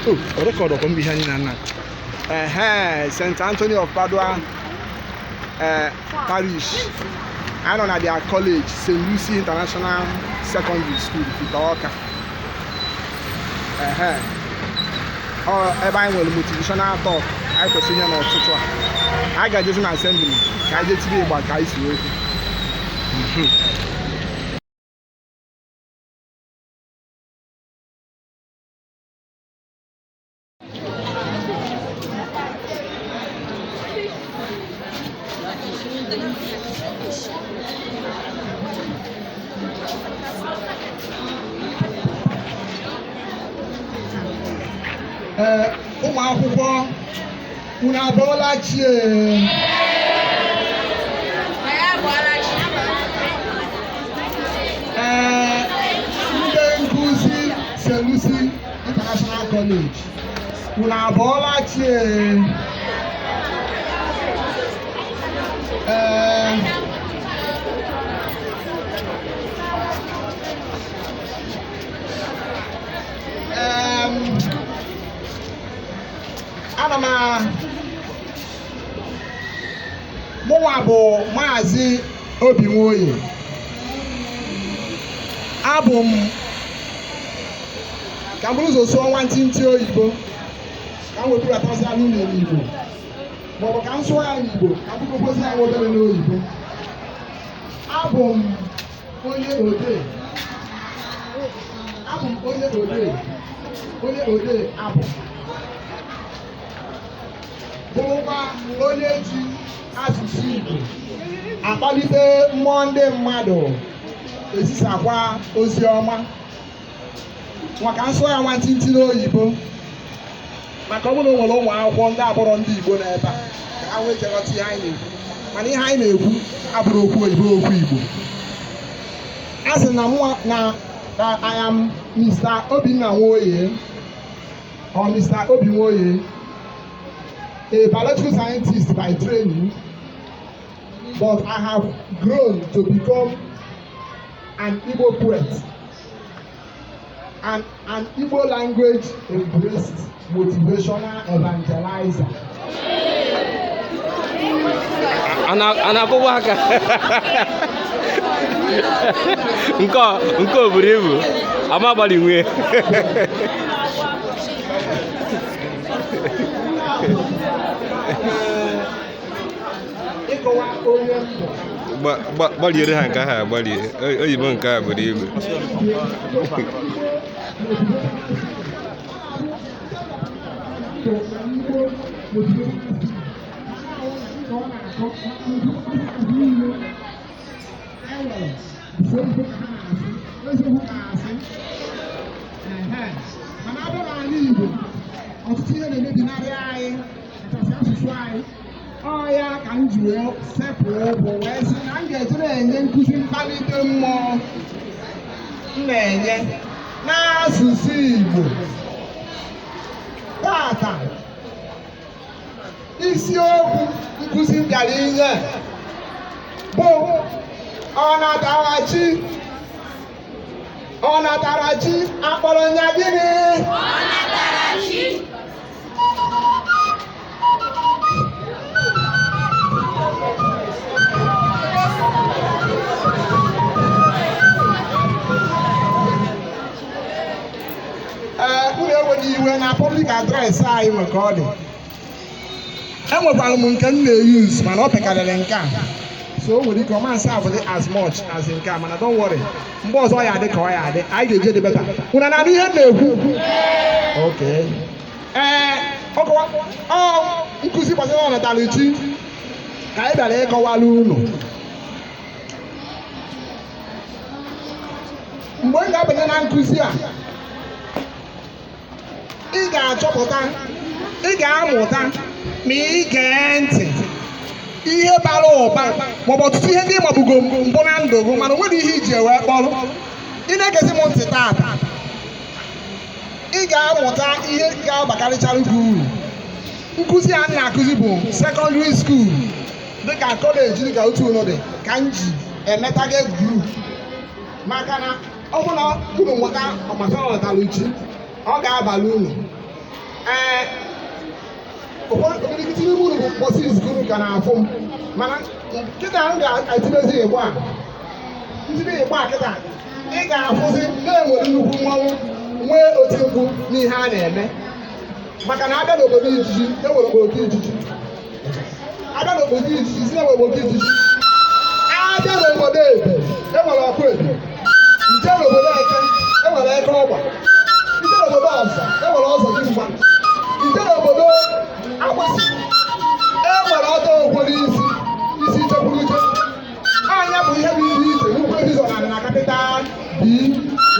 Oh, record of behind Nana. St. Anthony of Padua Parish. I know at their college, St. Lucie International Secondary School, Fitaoka. Everybody will motivational talk. I can see you tutor. I got just an assembly. I just be about guys. Ụmụ akwụkwọ unu abụọla chi ndị nkuzi St. Lucie International College unu abụọla chi ana m mụnwa bụ Maazị Obinwoye. Abụ m ka m bụrụ ụzọ sụọ nwantịntị oyibo ka m wepụrụ atọsị anụ n'Igbo maọbụ ka m sụọ ya n'Igbo ka m bụrụkwozi ya obere n'oyibo. Abụ m onye odee abụ bụrụkwa onye ji asụsụ Igbo akpalite mmụọ ndị mmadụ ezisakwa ozi ọma maka nsọ ya nwantịntị n'oyibo maka ọ bụrụ nwere ụmụ akwụkwọ ndị abụrọ ndị Igbo n'ebe a ka ha nwee ike ghọta ihe anyị na-ekwu mana ihe anyị na-ekwu abụrụ okwu oyibo okwu Igbo. A sị na I am Mr. Obinna Nwoye or Mr. Obinwoye, a biological scientist by training, but I have grown to become an Igbo poet and an Igbo language embraced motivational evangelizer. Anabowaka. Nko buru ibu. Amabali nwe. Gbalie ha nke ha gbalie. Oyibo nke a buru ibu. Mana abụrụ anyị Igbo ọtụtụ ihe na-emebi narị anyị kachasị asụsụ anyị. Ọ ya ka m ji wee sepụrụ ụkwụ wee sị na m ga-eji na-enye nkụzi mkpalite mmụọ m na-enye n'asụsụ Igbo. Tata isiokwu nkụzi m bịara inye bụ ọnatarachi akpọrọ nya gịnị? Ọnatarachi. Unu enweghị iwe na public address anyị maka ọ dị. Enwekwara m nke m na-eyuz mana ọ pekarịrị nke a. So o nwere ike ọma nsa abụdị as much as nke a mana don't worry. Mgbe ọzọ ya adị ka ọ ya adị. Anyị ga-eje dị beta. Unu na-anụ ihe m na-ekwu? Okay. Nkụzi gbasara ọnatarachi ka anyị bịara ịkọwara unu. Mgbe ị ga-abanye na nkụzi a, ị ga-achọpụta, ị ga-amụta ma ị gee ntị ihe bara ụba maọbụ ọtụtụ ihe ndị ịmabugo mbụ na ndụ gị mana onwere ihe iji wee kpọrọ. Ị na-egezi m ntị taata, ị ga-amụta ihe ga-abakarịchara gị uru. Nkụzi a na-akụzi bụ secondary school dịka kọleji dịka otu ụlọ dị ka m ji emeta gị group maka na ọ bụ na unu nweta ọmasịrị ọnatarachi ọ ga-abalị unu. ụfọdụ okirikiti n'ime unu bụ mkpọsi izizi unu ka na-afụ m mana kịta m ga-etinezi igbo a ntinye igbo a kịta ị ga-afụzi na-enwere nnukwu mmanwụ nwee oti mkpu n'ihe a na-eme maka na abịa n'obodo ijiji enwere obodo ijiji abịa n'obodo ijiji si enwere obodo ijiji abịa n'obodo ebe enwere ọkụ ebe nje n'obodo eke enwere eke ọgba nje n'obodo ọzọ enwere ọzọ dị mgba nje n'obodo agbasi enwere ọtọ okwo n'isi isi chekwuru uche anya bụ ihe bụ ihe iche n'ukwu ezizo na kapital bi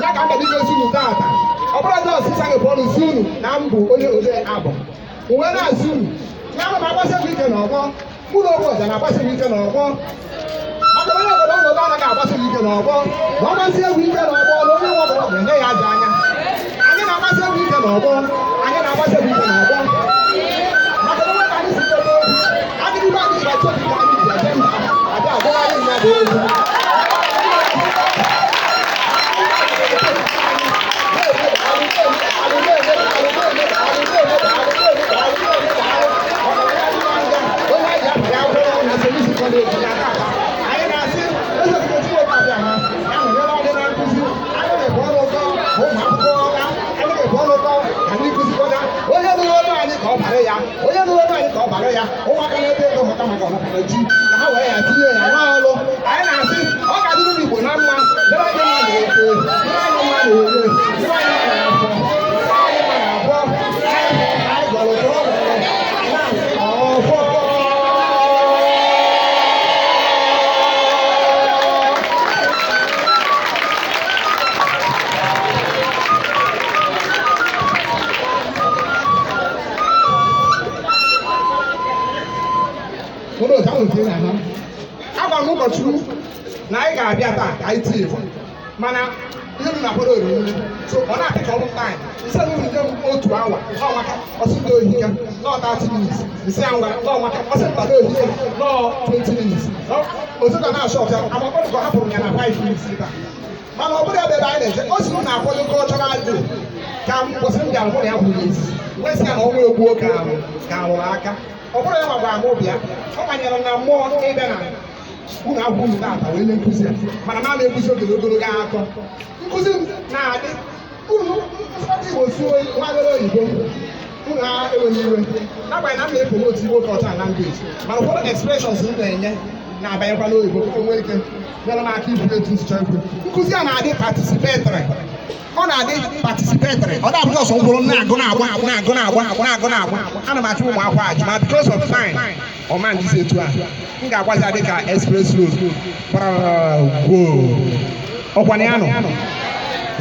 ya ka mba dịka esi unu tata ọ bụrụ ndị ọsịsa gị pụọ n'usi unu na mbụ onye ode abụ uwe na-asị unu ya bụ ma agbasi m ike n'ọgbọ mkpụrụ ogbe ọja na-agbasi m ike n'ọgbọ maka onye obodo ọnọdụ anaghị agbasi m ike n'ọgbọ ma ọ gbasi egwu ike n'ọgbọ na onye nwe ọbụla ga-enye ya aja anya anyị na-agbasi egwu ike n'ọgbọ anyị na-agbasi egwu ike n'ọgbọ maka na onwe ka anyị si tebe obi adịghị anyị ga-achọ ka anyị ji aje mba abịa agụgharị mmadụ egwu anyị na-asị ezeochi abịa ha ahụnyere ọdị na nkụzi anyị na-ebu ọrụ ụtọ ụmụ akwụkwọ ọga anyị na-ebu ọrụ ụtọ ka ndị nkụzikọta onye nụrụ olu anyị ka ọ bara ya onye nụrụ olu anyị ka ọ bara ya ụmụaka na-eto eto mụta maka ọnọkọrọ ji ka ha were ya tinye ya nwa ọrụ anyị na-asị ọ ga-adịrị n'Igbo na mma debe anyị mma na-eto debe anyị mma na-ere debe anyị mma na-afọ debe anyị mma na-abụọ anyị gwara ụtọ ọgwụ na-asị ọfọ agwara m ụkọchukwu na anyị ga-abịa taa ka anyị tie mana ihe m na-akwado oriri so ọ na-apịka ọrụ taịm ise na uru nye m otu awa n'ọnwaka ọsịmba ohike nọọ 30 minutes isi ya ngwa n'ọnwaka ọsịmba ohike nọọ 20 minutes ozuka na-achọ ọbịa amakpọdụkọ hapụrụ ya na 5 minutes taa mana ọ bụrụ ebe anyị na-eje o si m na-akwado cultural day ka mgbọsị m bịara mụ na ya kwuru ezi wesị ya na ọnwa egbuo ka arụrụ aka ọ bụrụ ya ma gwara m obi ya ọ banyere na mmụọ ịbịa na unu agwụ unu na-ata wee nye nkụzi ya mana ma na-ekwuzi oge ogologo atọ nkụzi m na-adị unu Igbo suo nwagoro oyibo unu ha enweghị iwe n'agbanyeghị na m na-ekele otu Igbo cultural language mana ụfọdụ expressions m na-enye na-abanyekwa n'oyibo enwe ike nyere m aka ibu etu nsụcha ekwe nkụzi a na-adị participatory ọ na-adị participatory ọ na-abụghị ọsọ mkpụrụ na-agụ na-agba ana m achụ ụmụ akwụkwọ ajụ ma because of time ọma ndị etu a m ga-agwazi adị ka express road ọkwana ya nọ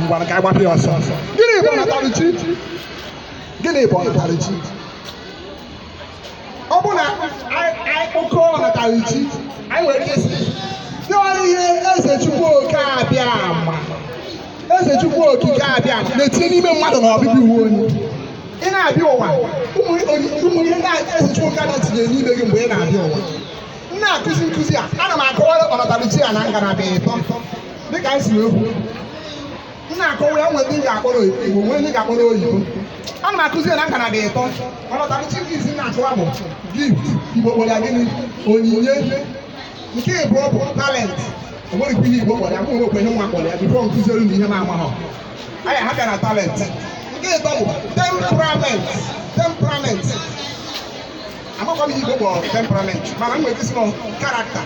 ngwara ka agbapụ ya ọsọ gịnị bụ ọnatarichi gịnị bụ ọnatarichi ọ bụ na anyị kpọkọọ ọnatarichi anyị nwere ike isi dị ọrụ ihe eze Chukwuoke abịa ma eze Chukwuoke abịa na-etinye n'ime mmadụ na ọbịbịa uwe onye ị na-abịa ụwa ụmụ ihe eze Chukwuoke na-etinye n'ime gị mgbe ị na-abịa ụwa m na-akụzi nkụzi a ana m akọwara ọnatarichi a na ngalaba ịtọ dịka m si ekwu m na-akọwa ya nwere ndị ga-akpọrọ Igbo nwee ndị ga-akpọrọ oyibo ana m akụzi ya na ngalaba ịtọ ọnatarichi nke isi na-akọwa bụ gift Igbo kpọrọ ya gịnị onyinye nke ịbụọ bụ talent onwere ikwu ihe Igbo kpọrọ ya mụ okwenye nwa kpọrọ ya bifo nkụziere na ihe m amaghọ anya ha bịa na talent nke ịtọ bụ temperament amakwa m ihe Igbo kpọrọ temperament mana m nwere isi nọ karakta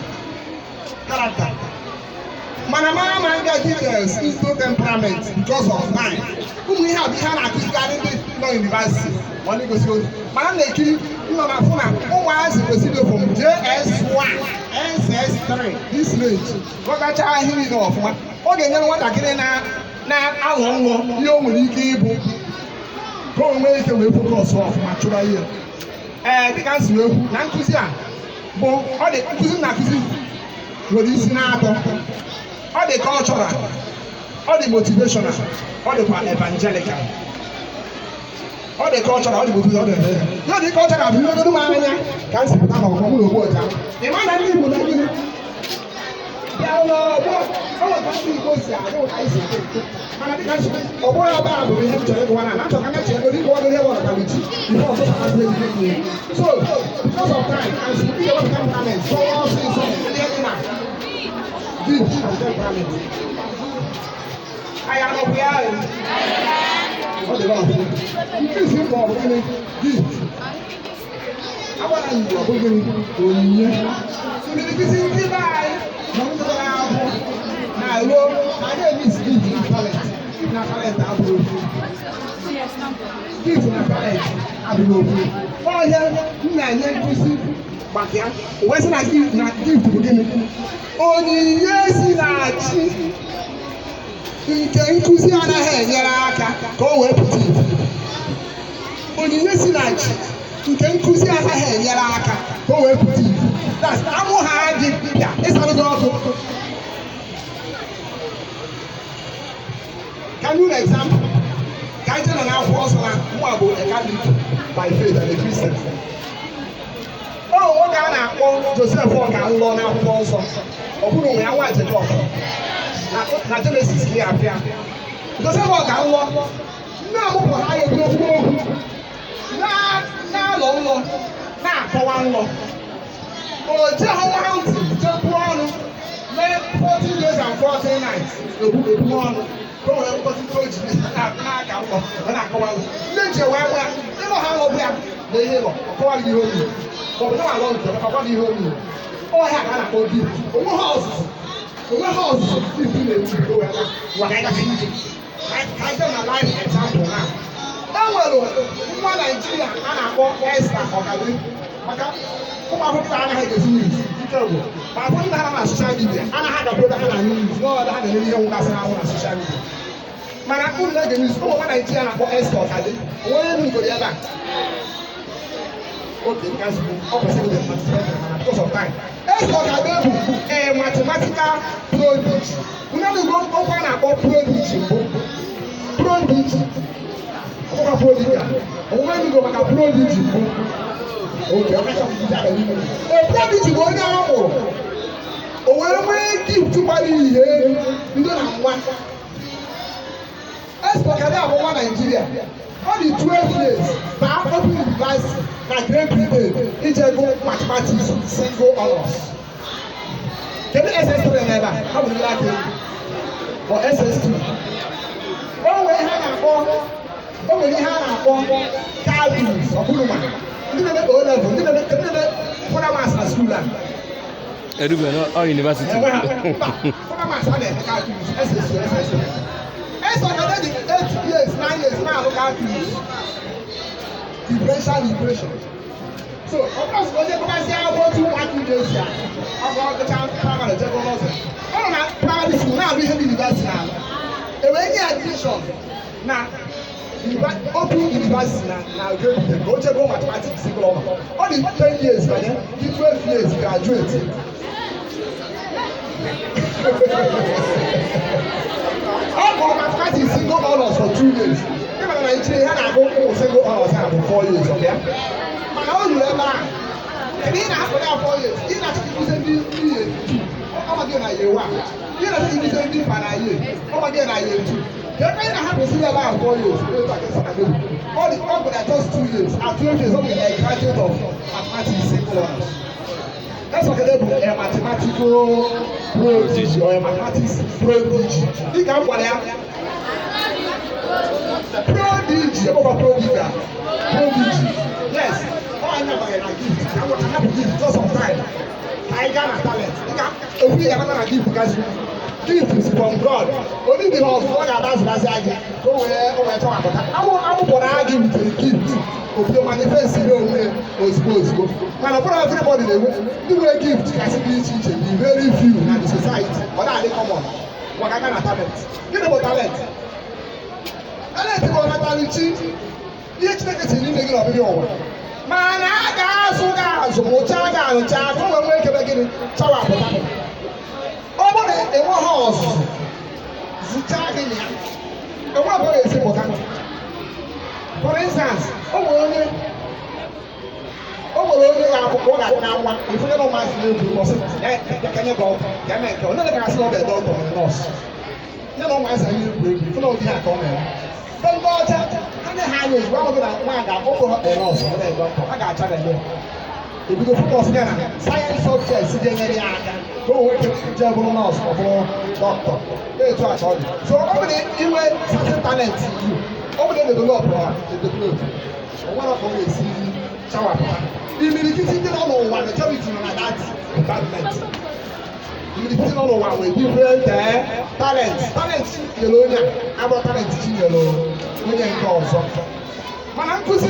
mana mara ma ndị details into temperament because of time ụmụ ihe a bụ ihe a na-akụzikarị ndị nọ university ma ọ na-egosi ozi mana m na-ekiri nọ na fụ na ụmụazị kwesịrị from JS1 SS3 this range gọgacha ahịa niile ọfụma ọ ga-enyere nwatakịrị na-aghọ nṅụ ihe o nwere ike ịbụ ka o nwee ike wee fokọs ọfụma chụba ihe dịka m si wee kwu na nkụzi a bụ ọ dị nkụzi na-akụzi nwere isi na-atọ ọ dị cultural ọ dị motivational ọ dịkwa evangelical ọ dị cultural ọ dị motivational ọ dị evangelical dị cultural bụ ihe m anya ka m si pụta n'ọgbọ mụ na ogbu ọcha ị ma na ndị Igbo na gịnị bịa n'ọgbọ ọ nweta ndị Igbo si adị ụta isi mana dịka ọ bụrụ ọba a bụ ihe m chọrọ ịgụwa na achọ ka m eche ego ịgụwa ihe bụ ọnatarichi you. So, because of time, as you be able to come talent, so also is something give and then talent. I am not here. What the Lord do? This is for give. I want to know what you're doing. So, the kissing divine. Now, I don't miss give and talent. Na talent aburo gift na talent aburo oh yeah na nye nkusi gbakia wesi na gift bụ gịnị onyinye si na chi nke nkuzi anaghị enyere aka ka o wee pụta ife onyinye si na chi nke nkuzi anaghị enyere aka ka o wee pụta ife that's amụ ha gị bịa ịsarụ gị ọkụ. Can you an example? Can you tell an house who are both a Catholic by faith and a Christian? Oh, what can I call Joseph Walker and Lorna also? Or who know I want to talk? Not Genesis here. Joseph Walker and Lorna. Now, I don't know. Now, long, now, for one long. Oh, Jehovah, just one. 14 days and 14 nights. Go and put it to you. When I come out, let your wife, you know how long we have the hero. Call you home. But no, I want to. I want you home. Oh, I have a whole deal. Over houses. Over houses. 15 minutes to go. What I can do. I tell my life example now. Now, one Nigeria, and I walk Esther or Kadu. Come on, I had this news. Terrible. But when I have a social media, and I had a brother and I knew no other than any young person on social media. Man, I couldn't let the news go when I tell about Esther Kadu. When we go the other. Okay, because because of time. Esther Kadu, a mathematical prodigy. We never go open about prodigy. Prodigy. What prodigy? When we go back a prodigy. Okay, a prodigy go now. Oh, when we give to money here, you don't have one. Esther Kadu for one Nigeria. All the 12 years, but open university, na great people, each go mathematics, single honors. Can you SS2 never? How would you like it? Or SS2? Oh, we have a form, Calvins, or Buluma. You never go level, you never put a master school. Or university. Put a master Calvins, SS2. Esther Kadu 8 years, 9 years now look at this. Liberation. So, of course, when they come and say, I want to work with this year, I want the chance to travel and check on us. Oh, now, private school, now we have university now. If any admission, now, open university now, go check on mathematics, all the 10 years, but then, the 12 years, graduate. All for mathematics single honors for 2 years. Even in Nigeria, I go single honors for 4 years. Okay. But now you remember, and then after that 4 years, you not using 3 years. Come again a year 1. You not using a year. Come again a year 2. Then when I have to see about 4 years, all the people that just 2 years, at 12 years, only a graduate of mathematics single honors. That's what they do, a mathematical prodigy or a mathematics prodigy. You can't put it. Prodigy, prodigy. Yes. Oh, I never get a gift. I want to have a gift just on time. I got a talent. You can't. We are not a gift because gift is from God. Only the house, what I dance, I get. Go where talk about that. I want to give you a gift. Of your manifest in your way, or suppose go. Man, I everybody they do a gift, can be teaching, be very few in the society. But are they common? What kind of talent? You know what talent? Talent is what talent. You expect it in the of your man, I got so child, go and wake up again. Show up. Over the one house. Zitagin. The one boy is important. For instance, only àkókò that now one. If you don't mind, you because can you go? Can I go? No, I can the doctor and nurse. You don't mind saying you. If you don't have comment. ndị ọcha ha na ha anya ozugbo ahụ na nwa ga-akpọkọ ha kpọrọ ọsọ ọ na-ege ọkọ ha ga-acha na ya ebido focus ya na sayensị subjects ga-enyere ya aka ka o nwoke jee bụrụ nọọsụ ọ bụrụ dọkịta etu a ka ọ dị so ọ bụrụ inwe certain talent you ọ bụrụ develop ha develop o nwere ọkọ ga-esi chawapụta imirikiti ndị nọ n'ụwa majority nọ na that department imirikiti nọ n'ụwa nwere different talent nyere onye a abụrụ talent chi nyere onye nke ọzọ mana nkụzi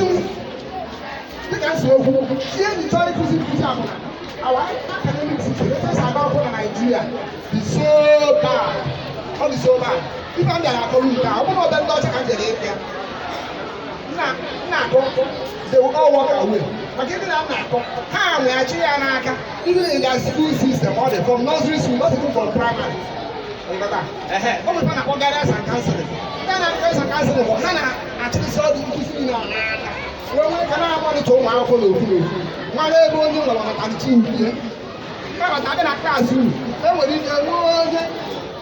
dịka nsi okwu ihe nji chọrọ ịkụzi nkụzi abụ na our academic situation esi aga akwụkwọ na Nigeria dị so bad ọ dị so bad ife m bịara akọrọ nke a ọ bụrụ ọbịa ndị ọcha ka m jere ịpịa nna akọ they will all walk away maka ndị na nna akọ ha nweghachi ya n'aka even in their school system ọ dị from nursery school not even from primary ọ bụ na-akpọ guidance and counseling guidance and counseling bụ ha na-achịrịsị ọdụ nkụzi na n'aka wee nwee ka na-amalite ụmụ akwụkwọ n'okwu n'okwu nwere ebe onye nwere ọnatalichi uhie mabata abịa na klaasị uru enwere ike nwee onye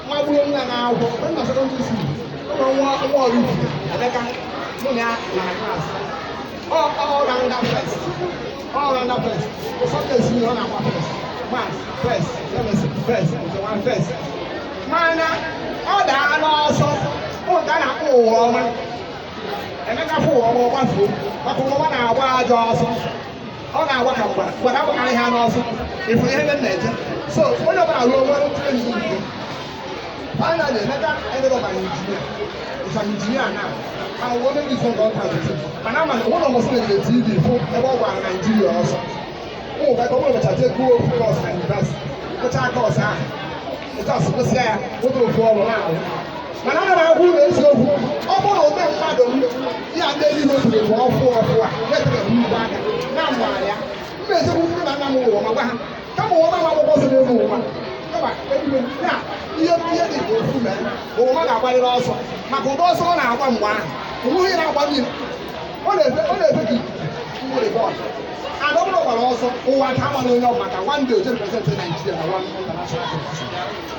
magbuo nwa na akwụkwọ na sekọndịrị skuul ụmụ nwa ọrụ ibu emeka mụ na ya na klaasị all rounder first subjects ni ọ na-agba first math first chemistry first nkewa first mana ọ daa n'ọsọ ụmụnta na-akpọ ụwa ọma emeka fụ ụwa ọma ọgbafuo maka ụwa ọma na-agba ajọ ọsọ ọ na-agba ka mgbada agbakarị ha n'ọsọ ịfụ ihe ndị na-eje so onye ọbụla ruo nwere training ugbo finally emeka ended up an engineer is an engineer now and one of these one countries mana ama na one of us na TV fụ ebe ọ gwara Nigeria ọsọ ụmụ ka ọbụla mecha take go course na university kụchaa course ahụ ịta asụpụsịa ya otu ofu ọrụ na-ahụ mana ana m agwa ụlọ eziokwu ọ bụrụ na ụdị mmadụ ya ndị niile oturu bụ ọfụ a metere n'ugbo aka na mmara ya mba ezekwu ndị na nna m ụwa ma gwa ha kama ụwa ma akwụkwọ so n'elu ụwa kama ebido na ihe dị ka ofu mere ụwa ga-agbarịrị ọsọ maka ụdị ọsọ ọ na-agba mgbe ahụ onweghị na-agba mmiri ọ na-efe gị nwere bọọlụ and ọ bụrụ gbara ọsọ ụwa ka ama n'onye ọ maka one day o jere present Nigeria na one international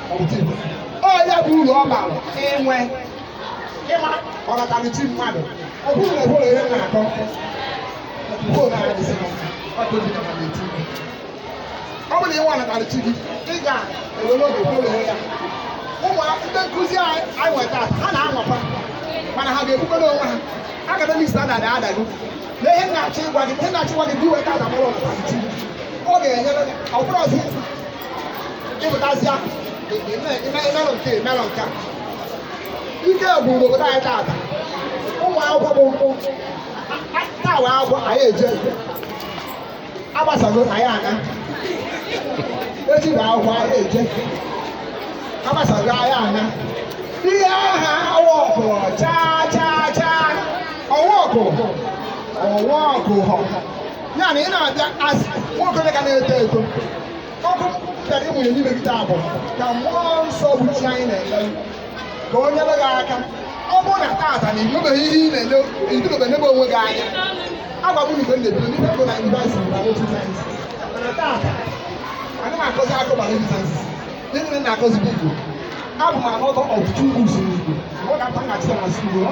competition ọ ya bụ uru ọ bara inwe ịma ọnatalichi mmadụ ọ bụrụ na ebolo ihe na-akọ ọ bụrụ na ịnwe ọnatalichi gị ị ga-ewere oge bolo ihe ya ụmụ ndị nkụzi anyị nweta ha na-anwakwa mana ha ga-ebukọrọ onwe ha academic standard adago na ihe na-achọ ịgwa gị dị weta atamụrụ ọnatalichi ọ ga-enyere ọ bụrụ ọzọ ịpụtazịa imelụ nke a ike bụ obodo anyị taata ụmụ akwụkwọ bụ mpụ taa wee akwụkwọ anyị eje agbasago anyị ana echi bụ akwụkwọ anyị eje agbasago anyị ana ihe aha ọwọkụ chaa ọwọkụ họ ya na ị na-abịa asị nwoke ka na-eto eto ọkụ bịara ịmụnye n'ime gị taa bụ ka mmụọ nsọ bụ chi anyị na-ele ka o nyere gị aka ọ bụrụ na taata na idobeghị ihe ị na-ele idobe n'ebe onwe gị anya agwagbu igwe na-ebido n'ife ego na yunivasiti na otu sayensị mana taata ana m akọzi akụ bara otu sayensị ndị na-akọzi bụ Igbo abụ m anọtọ of two books in Igbo ọ ga-ata ngachi na school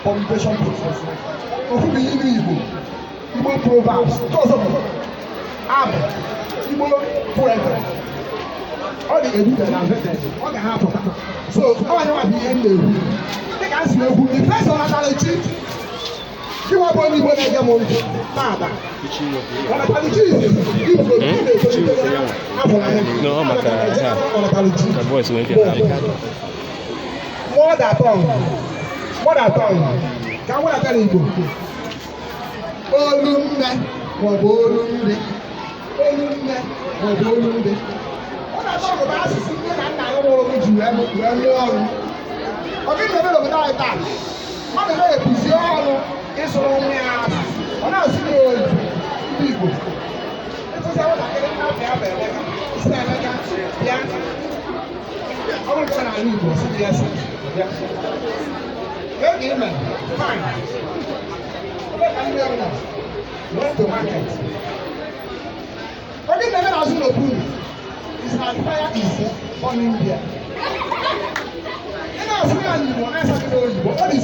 publication process ofu bụ ihe Igbo Igbo proverbs nke ọzọ bụ abụ Igbo poetry ọ dị edited and vetted ọ ga ha apụta so ọ nyewa bụ ihe m na-ekwu dịka m si ekwu the first ọnatalichi gịwa bụ onye Igbo na-ege m ntị na-ada ọnatalichi Igbo na-etolite afọ na ya ọnatalichi mother tongue ka m wedata n'Igbo olu nne maọbụ olu nri olu nne maọbụ olu nri ọ na-atọ bụ asụsụ ndị na nna anyị nwụrụ ji wee rụọ ọrụ ọ dịghị ebe n'obodo anyị taa mmadụ na-ekwuzi ọrụ ịsụrụ nwa ya asụsụ ọ na-asụ ya oyi ndị Igbo ịtụzi nwatakịrị nna bịa bụ Emeka si na Emeka bịa ọ bụrụ nke n'ala Igbo si dị ya si bịa ego ime fine went to market. What did never ask no food? His fire is on India. You know, asị ya n'Igbo na-asaghị n'oyibo ọ dị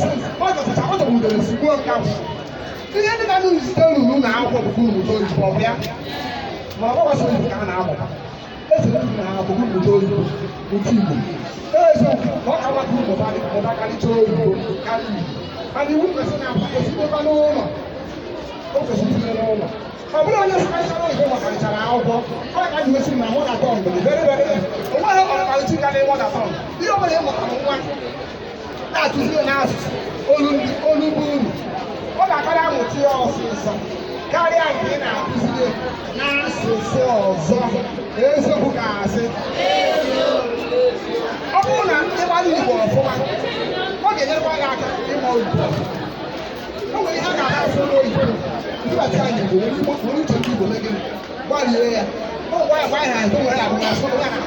ọ gọtacha ọ tọgbudere sigbuo nkanwụ ihe ndị na nụrụ site n'unu na akwụkwọ bụkwa unu mụta oyibo ọ bụ ya ma ọ gbasara oyibo ka a na-amụta ezere ndị na akwụkwọ mmụta oyibo nke Igbo eziokwu na ọ ka nwata mụta karịcha oyibo karịa Igbo mana iwu kwesịrị na-akwụkwọ n'ụlọ o kwesịrị itinye n'ụlọ ọ bụrụ onye sụkarịchara oyibo makarịchara akwụkwọ ọ ka ji mesiri na mọda tọn bụ onweghị ọkarịchi ka na mọda tọn ihe ọ bụla ị mụtara nwa na-atụzie n'asụsụ olu bụ uru ọ ga-akarị amụta ya ọsịsọ karịa nke ị na-akụzie n'asụsụ ọzọ eziokwu ga-asị ọ bụrụ na ịgbara Igbo ọfụma ọ ga-enyekwa gị aka ịma oyibo o nwere ihe a ga-asụ n'oyibo ndịbata anyị Igbo nwere uche ndị Igbo megịnị gbarie ya gwa ya ha ndo nwere abụ na-asụ ya na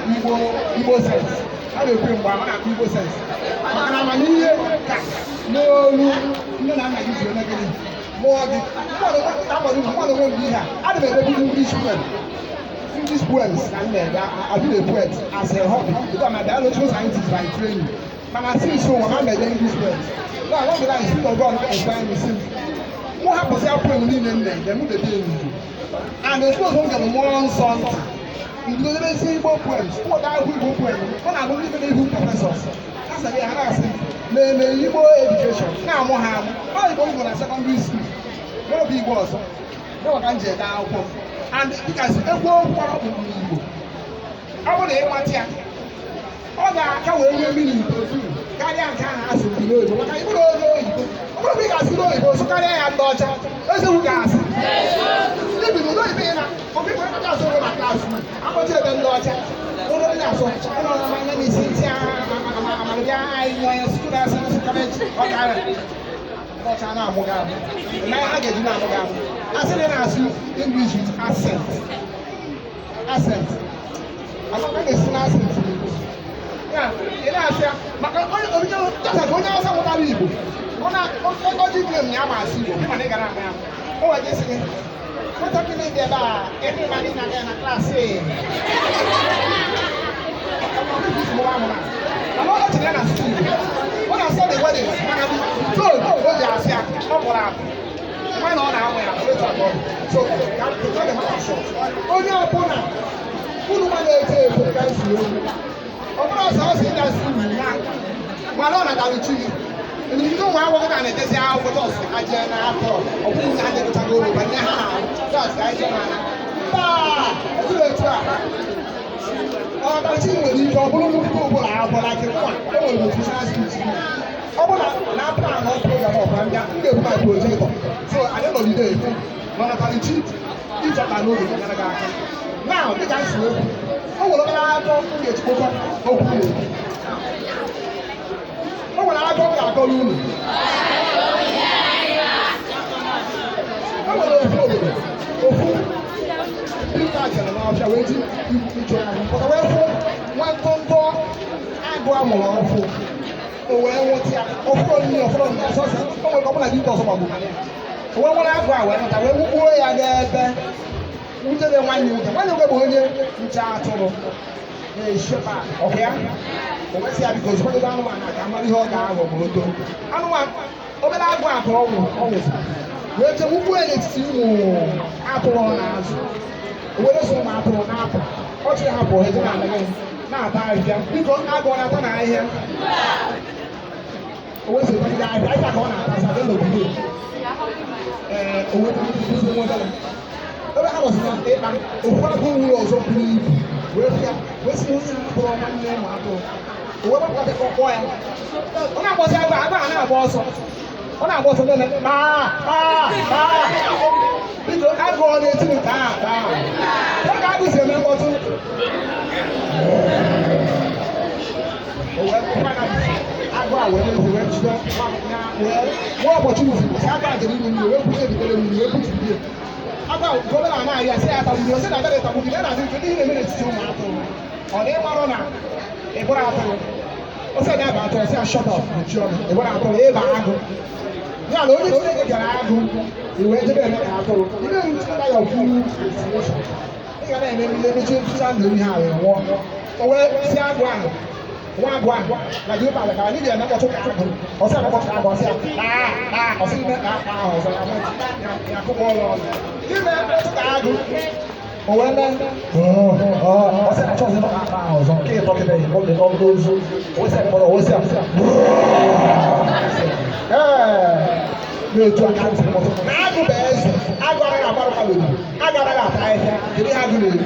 Igbo sens a na-ekwe mgbe a na-akụ Igbo sens maka na amamihe ka n'olu nne na nna gị ji eme gịnị mụọ gị mmadụ nwe mgbe ihe a dị m edebido English poems na m na-ede adị na poet as a hobby because my biological scientist by training mana since so nwa m ede English poems na one day I see the God inspire me since mụ hapụsị poem niile m na-ede m debe Igbo and expose m ga mmụọ nsọ ntị ndịdebezi Igbo poems ụmụta ahụ Igbo poem ọ na-abụ ndị bere ihu professors asagị ha na-asị na-eme Igbo education na-amụ ha amụ ọ Igbo Igbo na secondary school n'oge Igbo ọzọ n'ụka m ji ede akwụkwọ and dịkasị egwu okwu ọkpụ n'Igbo ọ bụrụ na ịmata ya ọ ga-aka wee nwee mmiri itozu karịa nke ahụ asị gị n'oyibo maka ịbụrụ onye oyibo ọ bụrụ na ị ga-asị n'oyibo sụ karịa ya ndị ọcha eziokwu ga-asị ibi n'ụlọ ibe ya na ọbịbụ ekata asụ ụlọ na klaasị akpọchi ebe ndị ọcha ụlọ ndị asụ ụlọ ọmanya n'isi isi amalịbịa anyị onye sukuu na-asị nsị kọleji ọ gara ọcha na-amụghị amụ na ha ga-eji na-amụghị amụ asị na na-asụ English with accent akọkọ ga-esi na accent n'Igbo ya ị na-asị ya maka onye ọzọ mụtara Igbo ọjị dị m ya ma asụ Igbo mana ị gara ama ya o nwere isi gị nwatakịrị dị ebe a everybody na-aga na klaasị mana ọ chere na asụ Igbo ọ na-asị the wedding mana tone o ji asị ya ọ bụrụ abụ mana ọ na-amụ ya so onye ọbụla unu ma na-eto eto ka esi owu ọ bụrụ ọsọ ọsọ ịga si uru ya mana ọ na-adarị chi gị ndị ụmụ akwụkwọ ga na-edezi akwụkwọ jọs ha jee na-atọ ọ bụrụ na ha na-edochago olu banye ha na jọs ka anyị jee n'anya taa ezuru etu a ọdachi nwere ike ọ bụrụ nnukwu ụbụla abụla gị nwa enwere motivational speech ọ bụrụ na apụta na program ọbụla ndị m ga-ebu my projector so anyị nọgide efu mana talichi ịchọta n'oge gara gị aka now dịka m si okwu o nwere obere atọ m ga-echikọta okwu na-ekwu o nwere atọ m ga-akọrọ unu o nwere ofu obodo ofu dịka jere n'ọfịa wee ji ichọ pụta wee fụ nwa ntụntụ agụ amụrụ ọfụ o wee nwụta ya ọfụrụ nri ọfụrụ nri ọsọsọ o nwere ọbụla dị ọsọ gbagbu o wee nwere agụ a wee nụta wee wukpuo ya n'ebe nwutere nwanne nwoke bụ onye nche atụrụ na-eshekpa ọkụ ya o nwesị ya biko ozugbo anụmanụ ka mara ihe ọ ga-aghọ ma o too anụmanụ obere agụ atụ ọnwụ wee jee wukpuo ya n'etiti ụmụ atụrụ n'azụ o were so ụmụ atụrụ na-apụ ọ chịrị hapụ eje na-ata ahịhịa biko agụ ọ na-ata na ahịhịa o wee sogide ahịhịa ka ọ na-ata sa n'obodo o wee nwetara ebe ha nọsị na ịkpa ofu agụ nwere ọzọ buru ibu wee bịa wee si onye na-akpọrọ nwanne ụmụ atụrụ o wee gbakọta kọkọ ya ọ na-agbọsị agụ a na-agba ọsọ ọ na-agba ọsọ nene biko agụ ọ na-eti nke ahụ ọ ka agụ si eme mkpọtụ o wee agụ a wee mezi wee jide nwee ọpọchuniti si agụ a jere ime mmiri wee kwụsị ebitere mmiri wee kwụsị bie agba gọvanọ anaghị asị ya tagbugide ọsị na agaghị tagbugide ya na-adị nke ihe na-eme n'etiti ụmụ atụrụ ọ dị ịmarụ na ịbụrụ atụrụ ọsị na ebe atụrụ ọsị ya shọt ọp mechie ọnụ ịbụrụ atụrụ ịba agụ ya na onye Chineke bịara agụ iwee jebe eme ka atụrụ ime nchịkọta ya ọkwu ị ga na-eme mmiri emechi ntụcha ndụ ihe a wee nwụọ o wee si agụ ahụ nwa abụọ na gị ụba ka anyị ga-eme mkpọtụ ka agụ ọsị akpọtụ agụ ọsị ọsị ime ka aka ahụ ọzọ ya akụkọ ụlọ ọzọ ime mkpọtụ ka agụ o wee mee ọsị achọ ọzọ ka aka ahụ ọzọ nke ịtọ kịta ihe ọdụ ọdụ ozu ọsị akpọrọ ọsị a na-etu aka ntị mkpọtụ na agụ bụ eze agụ anaghị agbara mmadụ obi agụ anaghị ata ahịhịa kedu ihe agụ na-eri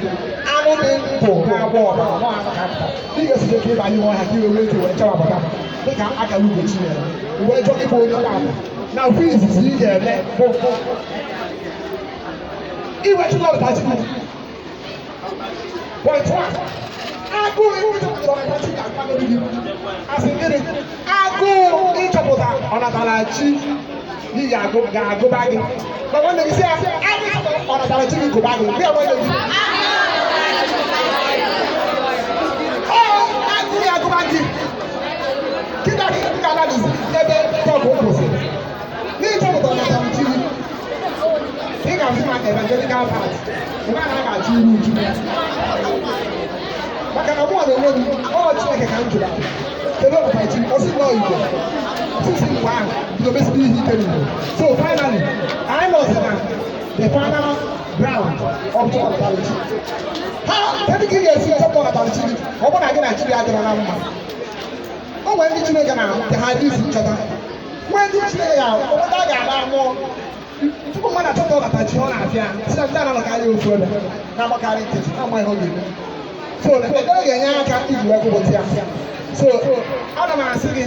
anụ dị ndụ na-agwọ ọbara nọ aka ị ga-esite ka ịbanye ọhịa ka iwe wee ji wee chọwapụta dịka akara ugochi ya uwe chọ ịbụ onye ọrụ na ofu izizi ị ga-eme bụ iwe chọpụta chukwu point one agụụ ịchọpụta ọnatachi ga-akpagoro gị asị gịnị agụụ ịchọpụta ọnatarachi ị ga-agụba gị ma nwanne gị sị ya ọnatarachi gị gụba gị gị nwanne gị agụbagị kịta gị ga-analizi ebe tọgụ kwụsịrị n'ịchọpụta ọnatarachi gị ị ga-azụ maka evangelical part ebe a na-agachi iru uju maka na mụọ na onwe m ọ Chineke ka m jụrụ kedu ọpụtachi ọsị nọọ igbo sisi mgbe ahụ bido mesịrị ihe ike n'igbo so finally anyị nọzi na the final ground of ọnatarachi ha kedu ka ị ga-esi chọpụta ọnatarachi gị ọ bụrụ na gị na chi gị adịrọ na mma o nwere ndị Chineke na-amụta ha dị isi nchọta nwee ndị Chineke ga-ụta ga-agba mmụọ tupu mmadụ achọta ọnatarachi ọ na-abịa si na ndị a na-anọkarị ofu ebe na-agbakarị nkịtị na-amaghị ọ ga-eme so ekpere ga-enye aka iji wee kwụpụta ya so ana m asị gị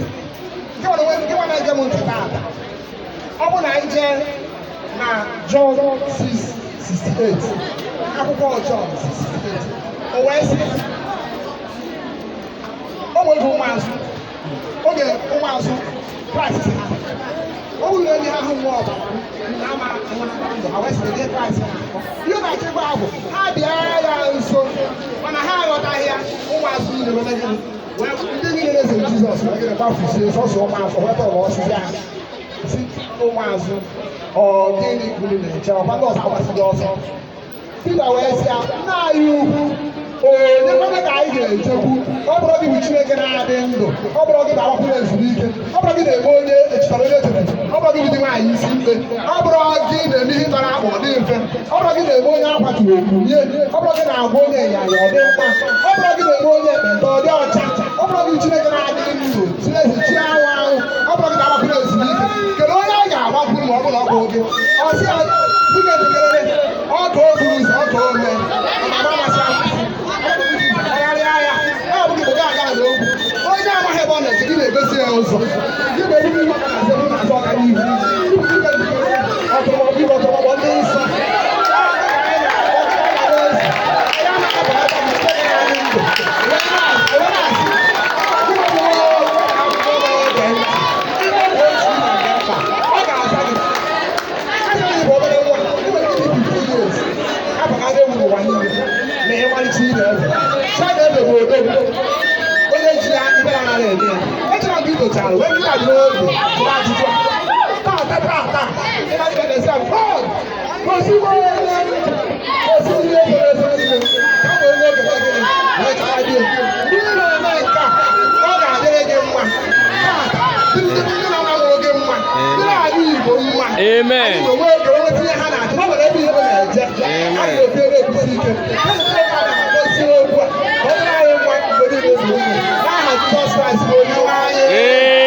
gị nwa na-ege m ntị taata ọ bụ na anyị jee na John 6:68 akwụkwọ John 6:68 o wee sị o nwere ụmụazụ oge ụmụazụ Kraịst ha o wuru onye ahụ nwa ọbara na ama ndụ ha wee sị ndị Kraịst ihe na-achịkwa ahụ ha bịa ya nso mana ha aghọtaghị ya ụmụazụ niile wee megide ndị niile na-eso Jizọs megide gbafusie sọsọ ụmụazụ weta ụlọ ọsịsị ahụ si ụmụazụ ọ gịnị kwuru na-eche ọkwa ndị ọzọ agbasighị ọsọ Pita wee sị ya nna anyị ukwu onye kwere ka anyị ga-echekwu ọ bụrụ gị bụ Chineke na-adị ndụ ọ bụrụ gị ga-agbakwụrụ ezumike ọ bụrụ gị na-eme onye echitara onye echere ọ bụrụ gị bụ di nwaanyị isi mkpe ọ bụrụ gị na-eme ihe tara akpọ ọ dị mfe ọ bụrụ gị na-eme onye akwaturu okwu nye ọ bụrụ gị na-agwa onye ịnyanya ọ dị mkpa ọ bụrụ gị na-eme onye ekpenta ọ dị ọcha ọ bụrụ gị Chineke na-adị ndụ Chineke chi ahụ ahụ ọ bụrụ gị ga-agbakwụrụ ezumike kedu onye a ga-agbakwuru ma ọ bụla ọ bụ gị ọ sị ya ị ga-edekerere ọka o buru ụzọ ọka o mee onye amaghị ebe ọ na-eje gị na-egosi ya ụzọ gị na-ebu ihe maka na azụ na-azụ ọka n'ihu ọtọmọbọ ndị nsọ echara wee ndị adị n'oge tụrụ ajụjụ taa ị na-adịghị na-esi abụ gosikwa onye gosi ihe ebere ebe niile ka bụ onye oge gịnị wee chara dị ndị na-eme nke a ọ ga-adịrị gị mma ndị na-amaghị gị mma ndị na-adị Igbo mma anyị onwe oge onwe tinye ha na-achị ọ nwere ebe ihe na-eje a na-ebi ebe ekwusi ike a na-agosi okwu a ọ dịrị anyị mma mgbe niile bụ ụmụ n'aha Jizọs Kraịst bụ onye nwe anyị.